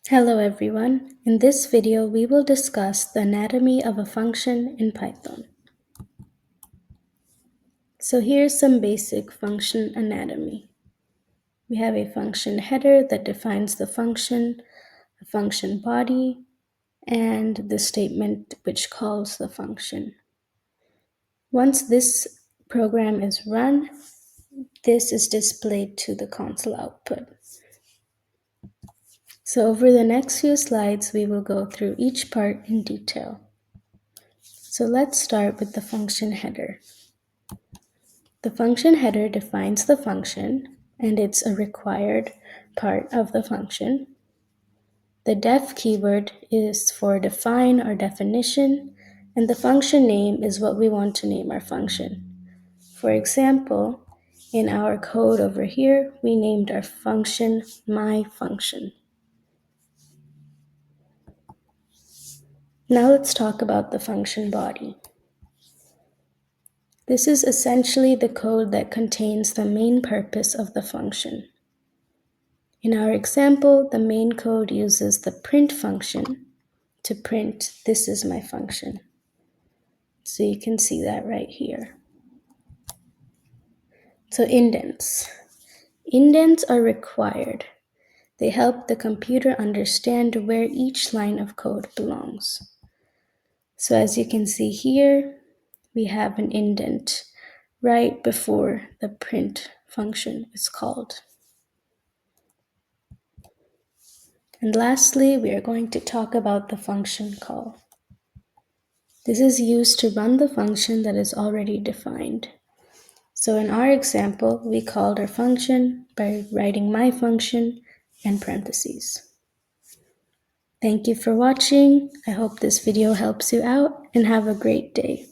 Hello everyone. In this video, we will discuss the anatomy of a function in Python. So here's some basic function anatomy. We have a function header that defines the function, a function body, and the statement which calls the function. Once this program is run, this is displayed to the console output. So over the next few slides, we will go through each part in detail. So let's start with the function header. The function header defines the function, and it's a required part of the function. The def keyword is for define or definition, and the function name is what we want to name our function. For example, in our code over here, we named our function my function. Now let's talk about the function body. This is essentially the code that contains the main purpose of the function. In our example, the main code uses the print function to print this is my function. So you can see that right here. So indents. Indents are required. They help the computer understand where each line of code belongs. So as you can see here, we have an indent right before the print function is called. And lastly, we are going to talk about the function call. This is used to run the function that is already defined. So in our example, we called our function by writing my function and parentheses. Thank you for watching. I hope this video helps you out and have a great day.